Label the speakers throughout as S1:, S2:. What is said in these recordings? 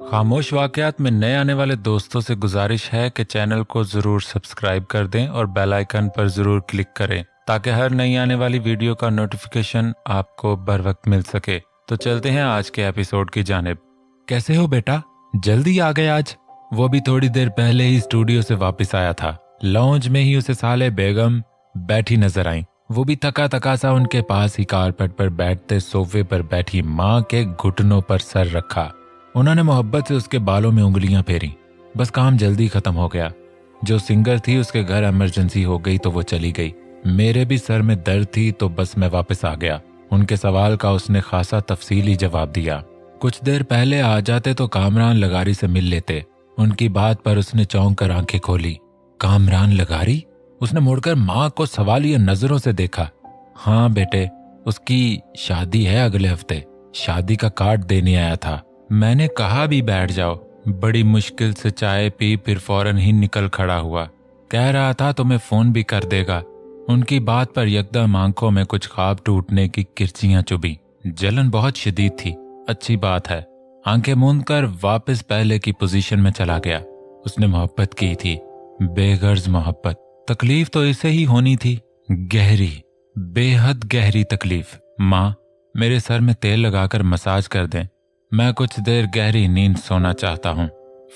S1: खामोश वाकयात में नए आने वाले दोस्तों से गुजारिश है कि चैनल को ज़रूर सब्सक्राइब कर दें और बेल आइकन पर ज़रूर क्लिक करें ताकि हर नई आने वाली वीडियो का नोटिफिकेशन आपको बर वक्त मिल सके। तो चलते हैं आज के एपिसोड की जानिब। कैसे हो बेटा, जल्दी आ गए आज। वो भी थोड़ी देर पहले ही स्टूडियो से वापस आया था। लॉन्ज में ही उसे साले बेगम बैठी नजर आई। वो भी थका थका सा उनके पास ही कारपेट पर बैठते सोफे पर बैठी माँ के घुटनों पर सर रखा। उन्होंने मोहब्बत से उसके बालों में उंगलियां फेरी। बस काम जल्दी खत्म हो गया। जो सिंगर थी उसके घर इमरजेंसी हो गई तो वो चली गई। मेरे भी सर में दर्द थी तो बस मैं वापस आ गया। उनके सवाल का उसने खासा तफसीली जवाब दिया। कुछ देर पहले आ जाते तो कामरान लगारी से मिल लेते। उनकी बात पर उसने चौंक कर आंखें खोली। कामरान लगारी? उसने मुड़कर माँ को सवालिया नजरों से देखा। हाँ बेटे, उसकी शादी है अगले हफ्ते। शादी का कार्ड देने आया था। मैंने कहा भी बैठ जाओ। बड़ी मुश्किल से चाय पी फिर फौरन ही निकल खड़ा हुआ। कह रहा था तुम्हें फोन भी कर देगा। उनकी बात पर यकदम आंखों में कुछ ख्वाब टूटने की किरचियां चुभी। जलन बहुत शदीद थी। अच्छी बात है। आंखें मूंद कर वापस पहले की पोजीशन में चला गया। उसने मोहब्बत की थी, बेगर्ज मोहब्बत। तकलीफ तो इसे ही होनी थी, गहरी, बेहद गहरी तकलीफ। माँ, मेरे सर में तेल लगाकर मसाज कर दें। मैं कुछ देर गहरी नींद सोना चाहता हूँ।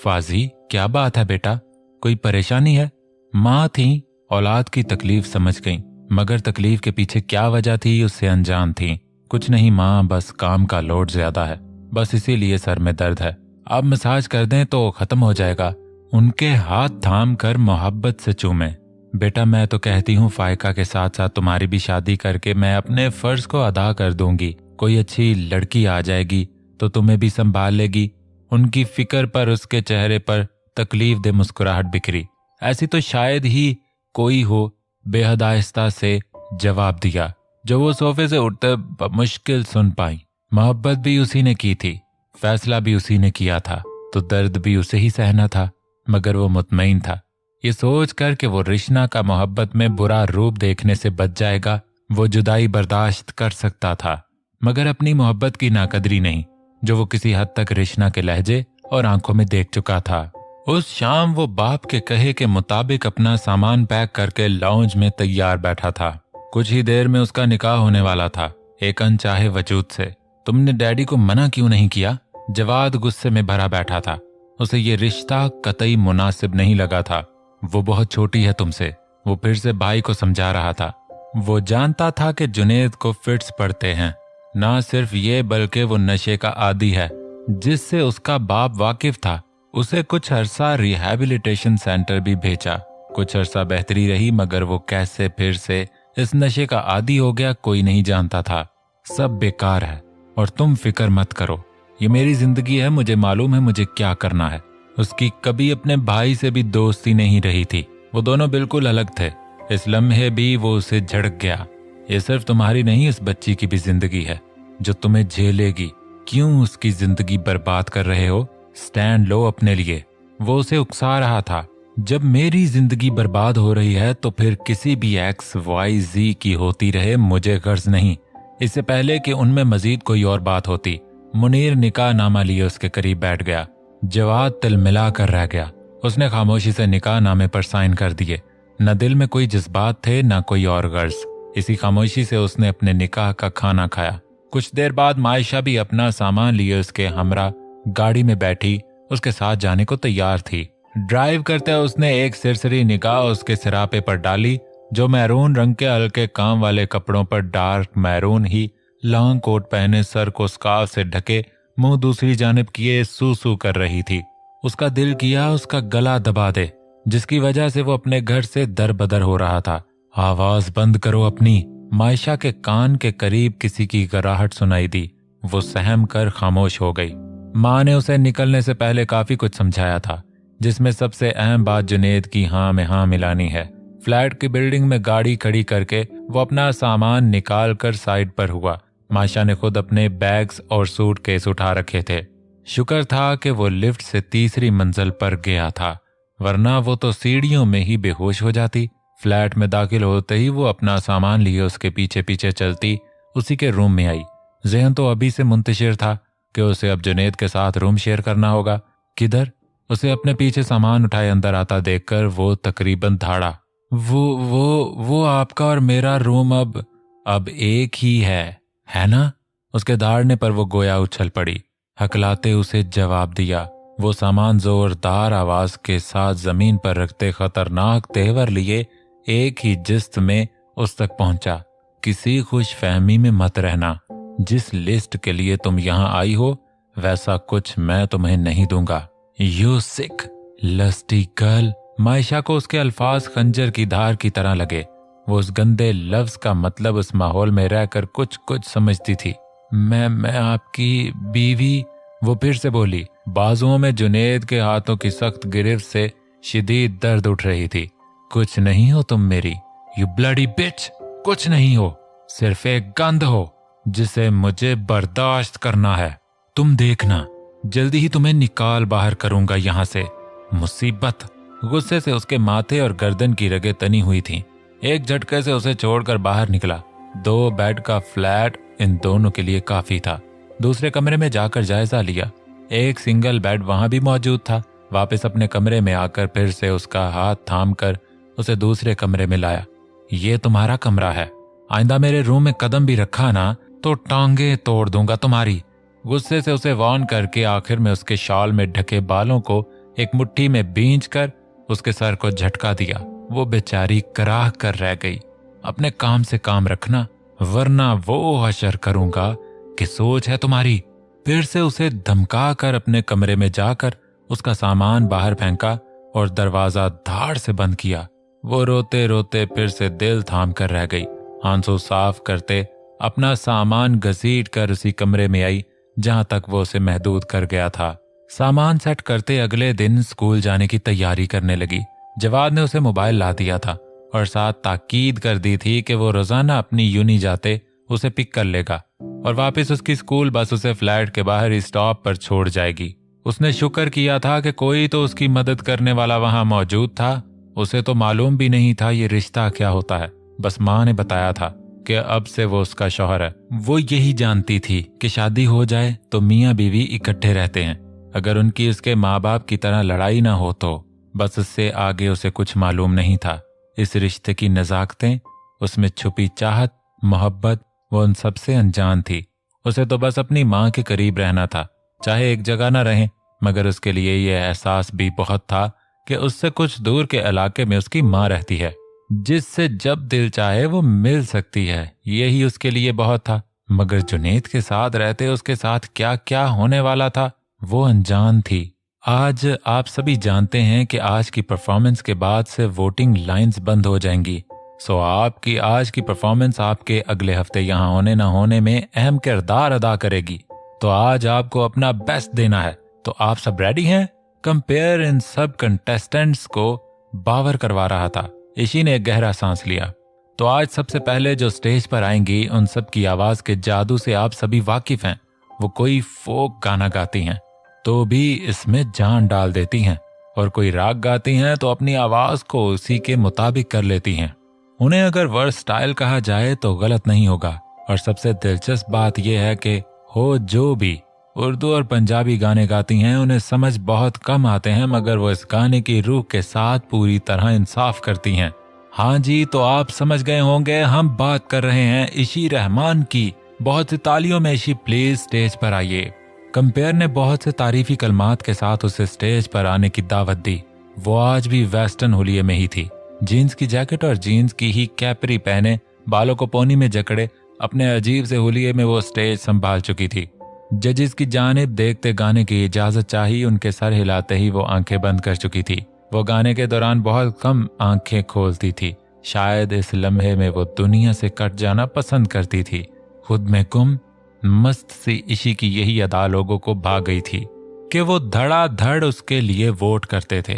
S1: फाजी, क्या बात है बेटा, कोई परेशानी है? माँ थी, औलाद की तकलीफ समझ गई, मगर तकलीफ के पीछे क्या वजह थी उससे अनजान थी। कुछ नहीं माँ, बस काम का लोड ज्यादा है, बस इसीलिए सर में दर्द है। आप मसाज कर दें तो खत्म हो जाएगा। उनके हाथ थाम कर मोहब्बत से चूमे। बेटा, मैं तो कहती हूँ फायका के साथ साथ तुम्हारी भी शादी करके मैं अपने फर्ज को अदा कर दूंगी। कोई अच्छी लड़की आ जाएगी तो तुम्हें भी संभाल लेगी। उनकी फिक्र पर उसके चेहरे पर तकलीफ दे मुस्कुराहट बिखरी। ऐसी तो शायद ही कोई हो, बेहद आहिस्ता से जवाब दिया, जो वो सोफे से उठते मुश्किल सुन पाई। मोहब्बत भी उसी ने की थी, फैसला भी उसी ने किया था, तो दर्द भी उसे ही सहना था। मगर वो मुतमईन था, ये सोच कर कि वो रिश्ना का मोहब्बत में बुरा रूप देखने से बच जाएगा। वो जुदाई बर्दाश्त कर सकता था, मगर अपनी मोहब्बत की नाकदरी नहीं, जो वो किसी हद तक रिश्ना के लहजे और आंखों में देख चुका था। उस शाम वो बाप के कहे के मुताबिक अपना सामान पैक करके लॉन्ज में तैयार बैठा था। कुछ ही देर में उसका निकाह होने वाला था, एक अनचाहे वजूद से। तुमने डैडी को मना क्यों नहीं किया? जवाद गुस्से में भरा बैठा था। उसे ये रिश्ता कतई मुनासिब नहीं लगा था। वो बहुत छोटी है तुमसे, वो फिर से भाई को समझा रहा था। वो जानता था कि जुनेद को फिट्स पड़ते हैं। ना सिर्फ ये बल्कि वो नशे का आदी है, जिससे उसका बाप वाकिफ था। उसे कुछ अरसा रिहैबिलिटेशन सेंटर भी भेजा। कुछ अरसा बेहतरी रही, मगर वो कैसे फिर से इस नशे का आदी हो गया कोई नहीं जानता था। सब बेकार है और तुम फिक्र मत करो, ये मेरी जिंदगी है, मुझे मालूम है मुझे क्या करना है। उसकी कभी अपने भाई से भी दोस्ती नहीं रही थी, वो दोनों बिल्कुल अलग थे। इस लम्हे भी वो उसे झड़क गया। ये सिर्फ तुम्हारी नहीं, इस बच्ची की भी जिंदगी है जो तुम्हें झेलेगी। क्यों उसकी जिंदगी बर्बाद कर रहे हो? स्टैंड लो अपने लिए। वो उसे उकसा रहा था। जब मेरी जिंदगी बर्बाद हो रही है तो फिर किसी भी XYZ की होती रहे, मुझे गर्ज नहीं। इससे पहले कि उनमें मजीद कोई और बात होती, मुनीर निकाह नामा लिए उसके करीब बैठ गया। जवाद तिलमिला कर रह गया। उसने खामोशी से निकाह नामे पर साइन कर दिए। न दिल में कोई जज्बात थे, न कोई और गर्ज। इसी खामोशी से उसने अपने निकाह का खाना खाया। कुछ देर बाद मायशा भी अपना सामान लिए उसके हमरा गाड़ी में बैठी, उसके साथ जाने को तैयार थी। ड्राइव करते उसने एक सिरसरी निगाह उसके सिरापे पर डाली, जो मैरून रंग के हल्के काम वाले कपड़ों पर डार्क मैरून ही लॉन्ग कोट पहने, सर को स्कार्फ से ढके, मुंह दूसरी जानिब किए सू सू कर रही थी। उसका दिल किया उसका गला दबा दे, जिसकी वजह से वो अपने घर से दर बदर हो रहा था। आवाज बंद करो अपनी। मायशा के कान के करीब किसी की गराहट सुनाई दी। वो सहम कर खामोश हो गई। माँ ने उसे निकलने से पहले काफी कुछ समझाया था, जिसमें सबसे अहम बात जुनेद की हाँ में हाँ मिलानी है। फ्लैट की बिल्डिंग में गाड़ी खड़ी करके वो अपना सामान निकाल कर साइड पर हुआ। मायशा ने खुद अपने बैग्स और सूटकेस उठा रखे थे। शुक्र था कि वो लिफ्ट से तीसरी मंजिल पर गया था, वरना वो तो सीढ़ियों में ही बेहोश हो जाती। फ्लैट में दाखिल होते ही वो अपना सामान लिए उसके पीछे पीछे चलती उसी के रूम में आई। जहन तो अभी से मुंतशिर था। कि उसे अब जुनेद के साथ रूम शेयर करना होगा। किधर? उसे अपने पीछे सामान उठाए अंदर आता देखकर वो तकरीबन धाड़ा। वो आपका और मेरा रूम अब एक ही है ना? उसके दाड़ने पर वो गोया उछल पड़ी। हकलाते उसे जवाब दिया। वो सामान जोरदार आवाज के साथ जमीन पर रखते खतरनाक तेवर लिए एक ही जिस्त में उस तक पहुंचा। किसी खुश फहमी में मत रहना। जिस लिस्ट के लिए तुम यहाँ आई हो वैसा कुछ मैं तुम्हें नहीं दूंगा। You sick lusty girl. Maisha को उसके अल्फाज खंजर की धार की तरह लगे। वो उस गंदे लफ्ज का मतलब उस माहौल में रहकर कुछ कुछ समझती थी। मैं आपकी बीवी, वो फिर से बोली। बाजुओं में जुनेद के हाथों की सख्त गिरफ्त से शदीद दर्द उठ रही थी। कुछ नहीं हो तुम मेरी, यू ब्लडी बिच। कुछ नहीं हो, सिर्फ एक गंध हो जिसे मुझे बर्दाश्त करना है। तुम देखना, जल्दी ही तुम्हें निकाल बाहर करूंगा यहां से। मुसीबत। गुस्से से उसके माथे और गर्दन की रगें तनी हुई थीं। एक झटके से उसे छोड़कर बाहर निकला। 2 बेड का फ्लैट इन दोनों के लिए काफी था। दूसरे कमरे में जाकर जायजा लिया। एक सिंगल बेड वहां भी मौजूद था। वापस अपने कमरे में आकर फिर से उसका हाथ थाम कर उसे दूसरे कमरे में लाया। ये तुम्हारा कमरा है, आइंदा मेरे रूम में कदम भी रखा ना तो टांगे तोड़ दूंगा तुम्हारी। गुस्से से उसे वार्न करके आखिर में उसके शॉल में ढके बालों को एक मुट्ठी में बींच कर उसके सर को झटका दिया। वो बेचारी कराह कर रह गई। अपने काम से काम रखना वरना वो हशर करूंगा कि सोच है तुम्हारी। फिर से उसे धमका कर अपने कमरे में जाकर उसका सामान बाहर फेंका और दरवाजा धाड़ से बंद किया। वो रोते रोते फिर से दिल थाम कर रह गई। आंसू साफ करते अपना सामान घसीट कर उसी कमरे में आई जहां तक वो उसे महदूद कर गया था। सामान सेट करते अगले दिन स्कूल जाने की तैयारी करने लगी। जवाद ने उसे मोबाइल ला दिया था और साथ ताकीद कर दी थी कि वो रोजाना अपनी यूनी जाते उसे पिक कर लेगा और वापस उसकी स्कूल बस उसे फ्लैट के बाहर ही स्टॉप पर छोड़ जाएगी। उसने शुक्र किया था कि कोई तो उसकी मदद करने वाला वहां मौजूद था। उसे तो मालूम भी नहीं था ये रिश्ता क्या होता है, बस माँ ने बताया था कि अब से वो उसका शौहर है। वो यही जानती थी कि शादी हो जाए तो मियाँ बीवी इकट्ठे रहते हैं। अगर उनकी उसके माँ बाप की तरह लड़ाई ना हो तो बस उससे आगे उसे कुछ मालूम नहीं था। इस रिश्ते की नज़ाकतें, उसमें छुपी चाहत, मोहब्बत, वो उन सबसे अनजान थी। उसे तो बस अपनी माँ के करीब रहना था, चाहे एक जगह ना रहे, मगर उसके लिए यह एहसास भी बहुत था कि उससे कुछ दूर के इलाके में उसकी माँ रहती है जिससे जब दिल चाहे वो मिल सकती है। यही उसके लिए बहुत था। मगर जुनेद के साथ रहते उसके साथ क्या क्या होने वाला था वो अनजान थी। आज आप सभी जानते हैं कि आज की परफॉर्मेंस के बाद से वोटिंग लाइंस बंद हो जाएंगी। सो आपकी आज की परफॉर्मेंस आपके अगले हफ्ते यहाँ होने ना होने में अहम किरदार अदा करेगी। तो आज आपको अपना बेस्ट देना है। तो आप सब रेडी हैं? कंपेयर इन सब कंटेस्टेंट्स को बावर करवा रहा था। ईशी ने एक गहरा सांस लिया। तो आज सबसे पहले जो स्टेज पर आएंगी उन सब की आवाज के जादू से आप सभी वाकिफ हैं। वो कोई फोक गाना गाती हैं तो भी इसमें जान डाल देती हैं और कोई राग गाती हैं तो अपनी आवाज को उसी के मुताबिक कर लेती हैं। उन्हें अगर वर्सटाइल कहा जाए तो गलत नहीं होगा। और सबसे दिलचस्प बात यह है कि हो जो भी उर्दू और पंजाबी गाने गाती हैं उन्हें समझ बहुत कम आते हैं, मगर वो इस गाने की रूह के साथ पूरी तरह इंसाफ करती हैं। हाँ जी, तो आप समझ गए होंगे हम बात कर रहे हैं ईशी रहमान की। बहुत सी तालियों में ईशी प्लीज स्टेज पर आइए। कंपेयर ने बहुत से तारीफी कलमात के साथ उसे स्टेज पर आने की दावत दी। वो आज भी वेस्टर्न हुलिये में ही थी। जीन्स की जैकेट और जीन्स की ही कैपरी पहने, बालों को पोनी में जकड़े अपने अजीब से हुलिये में वो स्टेज संभाल चुकी थी। जजेस की जानिब देखते गाने की इजाजत चाहिए, उनके सर हिलाते ही वो आंखें बंद कर चुकी थी। वो गाने के दौरान बहुत कम आंखें खोलती थी। शायद इस लम्हे में वो दुनिया से कट जाना पसंद करती थी। खुद में गुम मस्त सी ईशी की यही अदा लोगों को भाग गई थी कि वो धड़ाधड़ उसके लिए वोट करते थे।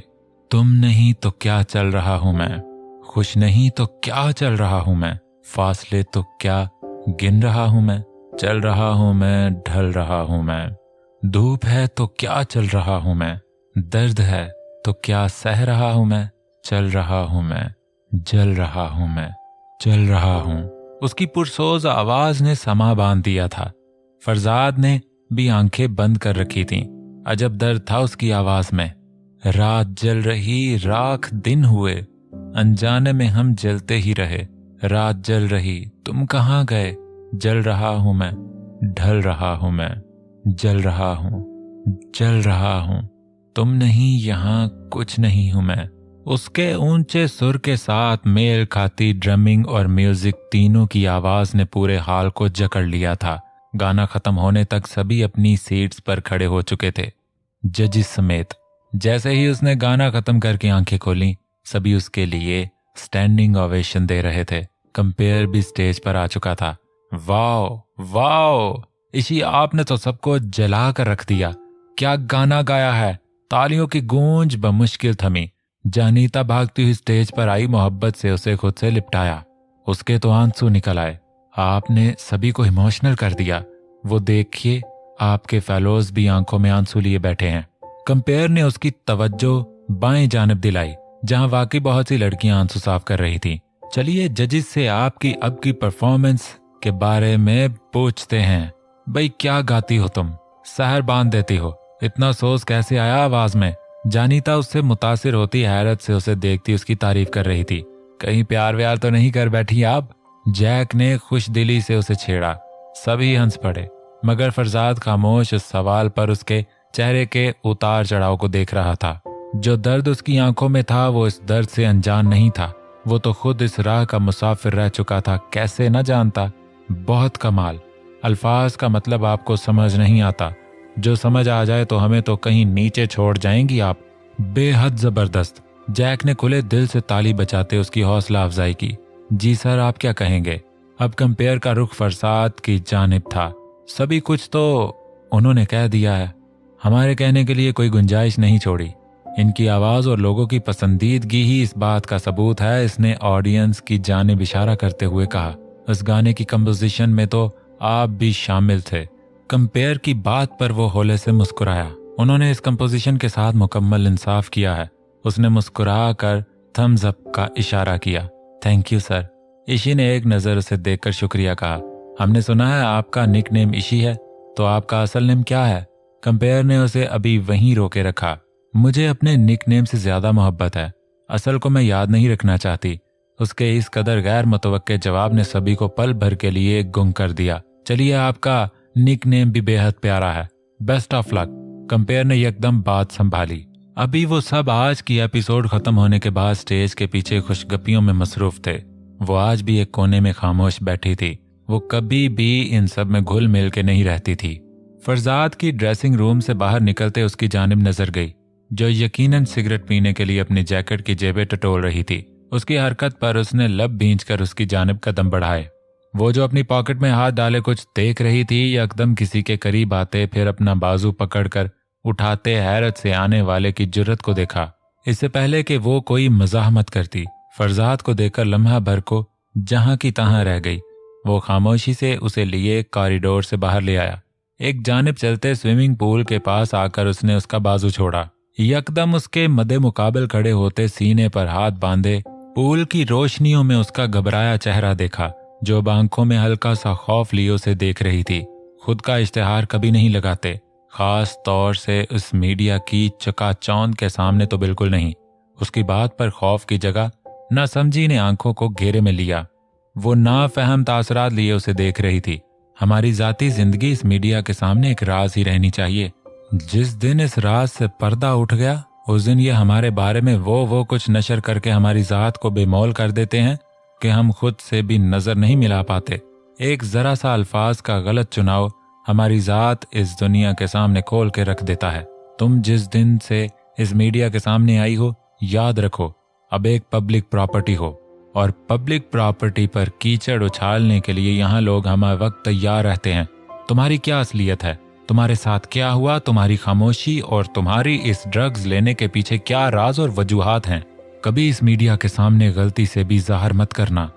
S1: तुम नहीं तो क्या चल रहा हूं मैं, खुश नहीं तो क्या चल रहा हूं मैं, फासले तो क्या गिन रहा हूं मैं, चल रहा हूं मैं, ढल रहा हूं मैं, धूप है तो क्या चल रहा हूं मैं, दर्द है तो क्या सह रहा हूं मैं, चल रहा हूं मैं, जल रहा हूं मैं, चल रहा हूं। उसकी पुरसोज आवाज ने समा बांध दिया था। फरजाद ने भी आंखें बंद कर रखी थीं। अजब दर्द था उसकी आवाज में। रात जल रही, राख दिन हुए, अनजाने में हम जलते ही रहे। रात जल रही, तुम कहाँ गए? जल रहा हूं मैं, ढल रहा हूं मैं, जल रहा हूं, जल रहा हूं, तुम नहीं यहाँ, कुछ नहीं हूं मैं। उसके ऊंचे सुर के साथ मेल खाती ड्रमिंग और म्यूजिक तीनों की आवाज ने पूरे हाल को जकड़ लिया था। गाना खत्म होने तक सभी अपनी सीट्स पर खड़े हो चुके थे, जजिस समेत। जैसे ही उसने गाना खत्म करके आंखें खोली, सभी उसके लिए स्टैंडिंग ओवेशन दे रहे थे। कंपेयर भी स्टेज पर आ चुका था। वाओ वाओ इशी, आपने तो सबको जला कर रख दिया। क्या गाना गाया है। तालियों की गूंज बमुश्किल थमी। जानीता भागती हुई स्टेज पर आई, मोहब्बत से उसे खुद से लिपटाया। उसके तो आंसू निकल आए। आपने सभी को इमोशनल कर दिया। वो देखिए, आपके फेलोज भी आंखों में आंसू लिए बैठे हैं। कंपेयर ने उसकी तवज्जो बाएं जानिब दिलाई, जहां वाकई बहुत सी लड़कियां आंसू साफ कर रही थीं। चलिए जजिस से आपकी अब की परफॉर्मेंस के बारे में पूछते हैं। भाई क्या गाती हो तुम, सहर बांध देती हो, इतना सोच कैसे आया आवाज में? जानीता उससे मुतासिर होती हैरत से उसे देखती उसकी तारीफ कर रही थी। कहीं प्यार व्यार तो नहीं कर बैठी आप? जैक ने खुश दिली से उसे छेड़ा। सभी हंस पड़े, मगर फरजाद खामोश उस सवाल पर उसके चेहरे के उतार चढ़ाव को देख रहा था। जो दर्द उसकी आंखों में था वो इस दर्द से अनजान नहीं था। वो तो खुद इस राह का मुसाफिर रह चुका था, कैसे न जानता। बहुत कमाल। अल्फाज का मतलब आपको समझ नहीं आता, जो समझ आ जाए तो हमें तो कहीं नीचे छोड़ जाएंगी आप। बेहद जबरदस्त। जैक ने खुले दिल से ताली बजाते उसकी हौसला अफजाई की। जी सर, आप क्या कहेंगे? अब कंपेयर का रुख फरसाद की जानिब था। सभी कुछ तो उन्होंने कह दिया है, हमारे कहने के लिए कोई गुंजाइश नहीं छोड़ी। इनकी आवाज और लोगों की पसंदीदगी ही इस बात का सबूत है, इसने ऑडियंस की जानिब इशारा करते हुए कहा। इस गाने की कंपोजिशन में तो आप भी शामिल थे। कंपेयर की बात पर वो होले से मुस्कुराया। उन्होंने इस कंपोजिशन के साथ मुकम्मल इंसाफ किया है। उसने मुस्कुरा कर थम्स अप का इशारा किया। Thank you sir. इशी ने एक नज़र उसे देखकर शुक्रिया कहा। हमने सुना है आपका निक नेम इशी है, तो आपका असल नेम क्या है? कंपेयर ने उसे अभी वहीं रोके रखा। मुझे अपने निक नेम से ज्यादा मोहब्बत है, असल को मैं याद नहीं रखना चाहती। उसके इस कदर गैर मुतवक्के जवाब ने सभी को पल भर के लिए गुंग कर दिया। चलिए, आपका निक नेम भी बेहद प्यारा है। Best of luck. कंपेयर ने एकदम बात संभाली। अभी वो सब आज की एपिसोड खत्म होने के बाद स्टेज के पीछे खुशगपियों में मसरूफ थे। वो आज भी एक कोने में खामोश बैठी थी। वो कभी भी इन सब में घुल मिल के नहीं रहती थी। फरजाद की ड्रेसिंग रूम से बाहर निकलते उसकी जानिब नजर गई, जो यकीनन सिगरेट पीने के लिए अपनी जैकेट की जेबें टटोल रही थी। उसकी हरकत पर उसने लब भींचकर उसकी जानिब कदम बढ़ाए। वो जो अपनी पॉकेट में हाथ डाले कुछ देख रही थी, यकदम किसी के करीब आते फिर अपना बाजू पकड़कर उठाते हैरत से आने वाले की जुर्रत को देखा। इससे पहले कि वो कोई मज़ाहमत करती, फरजाद को देखकर लम्हा भर को जहां की तहां रह गई। वो खामोशी से उसे लिए कॉरिडोर से बाहर ले आया। एक जानिब चलते स्विमिंग पूल के पास आकर उसने उसका बाजू छोड़ा। यकदम उसके मद्दे मुकाबल खड़े होते सीने पर हाथ बांधे पूल की रोशनियों में उसका घबराया चेहरा देखा, जो आंखों में हल्का सा खौफ लिए उसे देख रही थी। खुद का इश्तिहार कभी नहीं लगाते, खास तौर से उस मीडिया की चकाचौंध के सामने तो बिल्कुल नहीं। उसकी बात पर खौफ की जगह नासमझी ने आंखों को घेरे में लिया। वो नाफहम तासरात लिए उसे देख रही थी। हमारी जाती जिंदगी इस मीडिया के सामने एक राज ही रहनी चाहिए। जिस दिन इस राज से पर्दा उठ गया, उस दिन ये हमारे बारे में वो कुछ नशर करके हमारी जात को बेमौल कर देते हैं कि हम खुद से भी नजर नहीं मिला पाते। एक जरा सा अल्फाज का गलत चुनाव हमारी जात इस दुनिया के सामने खोल के रख देता है। तुम जिस दिन से इस मीडिया के सामने आई हो, याद रखो अब एक पब्लिक प्रॉपर्टी हो, और पब्लिक प्रॉपर्टी पर कीचड़ उछालने के लिए यहाँ लोग हमारे वक्त तैयार रहते हैं। तुम्हारी क्या असलियत है? तुम्हारे साथ क्या हुआ? तुम्हारी खामोशी और तुम्हारी इस ड्रग्स लेने के पीछे क्या राज और वजूहात हैं? कभी इस मीडिया के सामने गलती से भी ज़ाहिर मत करना,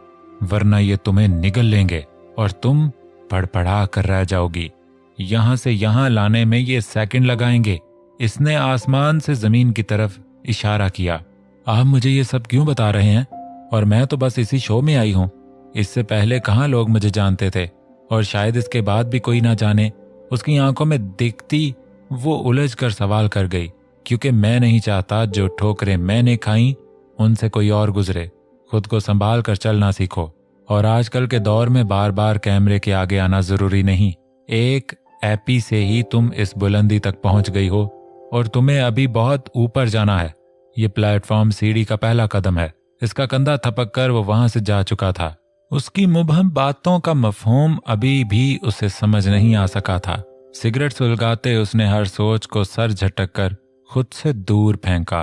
S1: वरना ये तुम्हें निगल लेंगे और तुम पड़पड़ा कर रह जाओगी। यहाँ से यहाँ लाने में ये सेकंड लगाएंगे। इसने आसमान से जमीन की तरफ इशारा किया। आप मुझे ये सब क्यों बता रहे हैं? और मैं तो बस इसी शो में आई हूँ। इससे पहले कहाँ लोग मुझे जानते थे, और शायद इसके बाद भी कोई ना जाने। उसकी आंखों में दिखती वो उलझ कर सवाल कर गई, क्योंकि मैं नहीं चाहता जो ठोकरें मैंने खाई उनसे कोई और गुजरे। खुद को संभाल कर चलना सीखो। और आजकल के दौर में बार बार कैमरे के आगे आना जरूरी नहीं। एक एपी से ही तुम इस बुलंदी तक पहुंच गई हो और तुम्हें अभी बहुत ऊपर जाना है। ये प्लेटफॉर्म सीढ़ी का पहला कदम है। इसका कंधा थपक कर वो वहां से जा चुका था। उसकी मुबहम बातों का मफहूम अभी भी उसे समझ नहीं आ सका था। सिगरेट सुलगाते उसने हर सोच को सर झटक कर खुद से दूर फेंका।